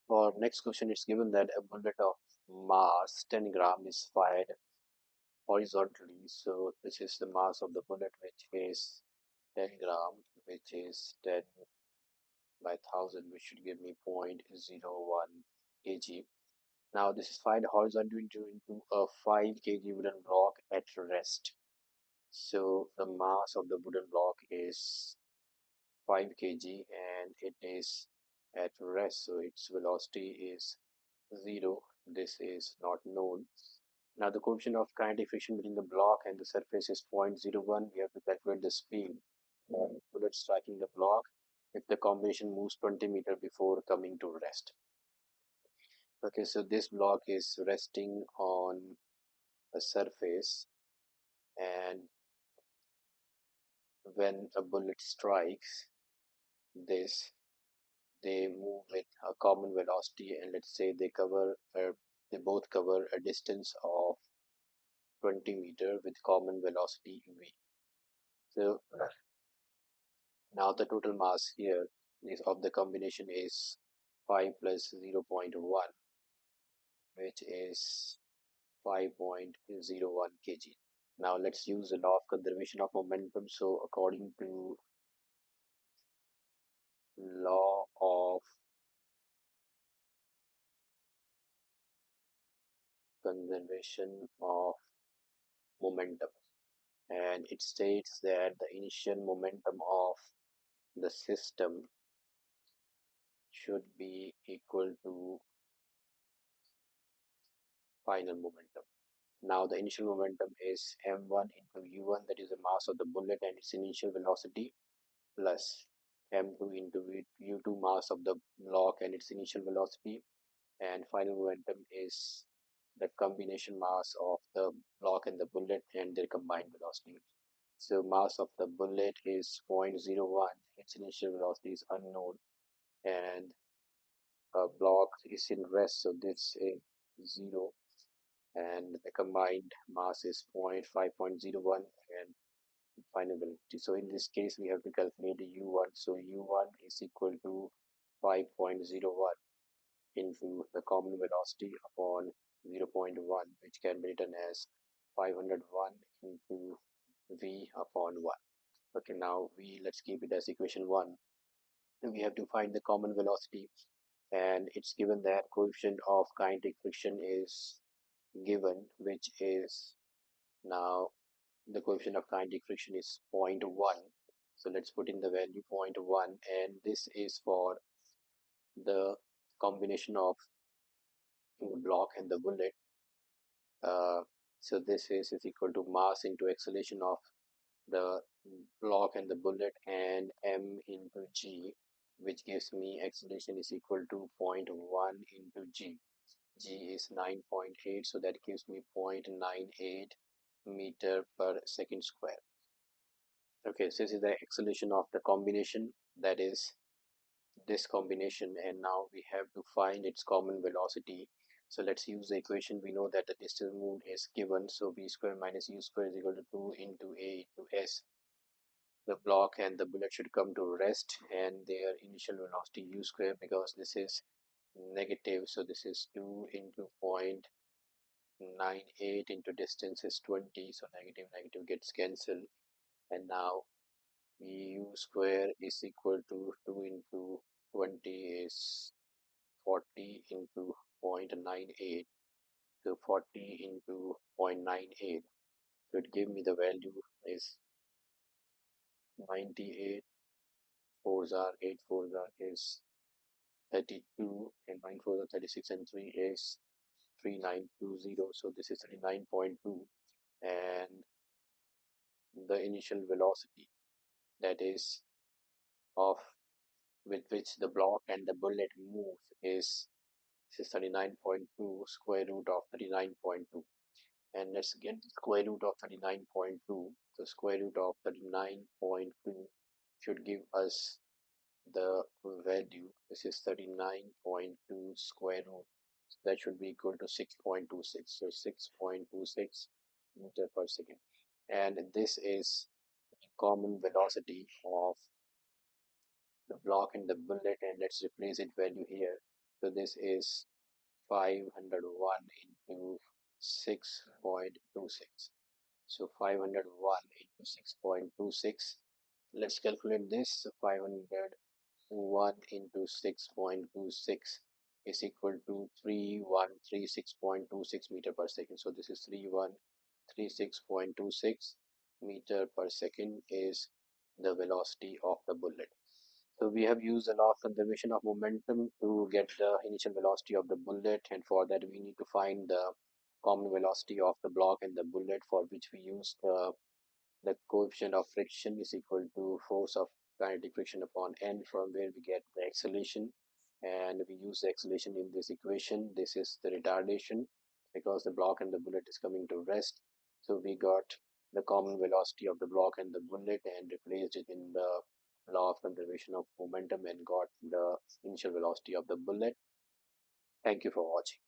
For next question, it's given that a bullet of mass 10 gram is fired horizontally. So this is the mass of the bullet, which is 10 gram, which is 10 by 1000, which should give me 0.01 kg. Now this is fired horizontally into a 5 kg wooden block at rest. So the mass of the wooden block is 5 kg and it is at rest. So its velocity is 0. This is not known. Now the coefficient of kinetic friction between the block and the surface is 0.01. We have to calculate the speed of bullet striking the block if the combination moves 20 meters before coming to rest. Okay, so this block is resting on a surface, and when a bullet strikes this, they move with a common velocity, and let's say they both cover a distance of 20 meter with common velocity v. So now the total mass here is of the combination is 5 plus 0.1, which is 5.01 kg. Now let's use the law of conservation of momentum. So according to law of conservation of momentum, and it states that the initial momentum of the system should be equal to final momentum. Now the initial momentum is m1 into u1, that is the mass of the bullet and its initial velocity, plus m2 into u2, mass of the block and its initial velocity, and final momentum is the combination mass of the block and the bullet and their combined velocity. So mass of the bullet is 0.01, its initial velocity is unknown, and a block is in rest, so this is 0, and the combined mass is 5.01 and final velocity. So in this case, we have to calculate the u1. So u1 is equal to 5.01 into the common velocity upon 0.1, which can be written as 501 into v upon 1. Okay, now let's keep it as equation 1. And we have to find the common velocity, and it's given that coefficient of kinetic friction is given, which is now the coefficient of kinetic friction is 0.1. So let's put in the value 0.1, and this is for the combination of the block and the bullet. So this is equal to mass into acceleration of the block and the bullet, and m into g, which gives me acceleration is equal to 0.1 into g. G is 9.8, so that gives me 0.98 meter per second square. Okay, so this is the acceleration of the combination, that is this combination, and now we have to find its common velocity. So let's use the equation. We know that the distance moved is given, so v square minus u square is equal to 2 into a into s. The block and the bullet should come to rest, and their initial velocity u square, because this is negative, so this is 2 into 0.98 into distance is 20, so negative negative gets cancelled, and now u square is equal to 2 into 20 is 40 into 0.98, so 40 into 0.98, so it gave me the value is 98. 4s are 8, 4s are is 32, and 9 4s are 36, and 3 is 3920, so this is 39.2, and the initial velocity, that is of with which the block and the bullet move, is 39.2 square root of 39.2, and let's get the square root of 39.2. The square root of 39.2 should give us the value. This is 39.2 square root, so that should be equal to 6.26, so 6.26 meter per second, and this is common velocity of the block and the bullet, and let's replace it value here. So this is 501 into 6.26. So 501 into 6.26. Let's calculate this. So 501 into 6.26 is equal to 3136.26 meter per second. So this is 3136.26 meter per second is the velocity of the bullet. So we have used the law of conservation of momentum to get the initial velocity of the bullet, and for that we need to find the common velocity of the block and the bullet, for which we use the coefficient of friction is equal to force of kinetic friction upon n, from where we get the acceleration, and we use the acceleration in this equation. This is the retardation because the block and the bullet is coming to rest. So we got the common velocity of the block and the bullet and replaced it in the law of conservation of momentum and got the initial velocity of the bullet. Thank you for watching.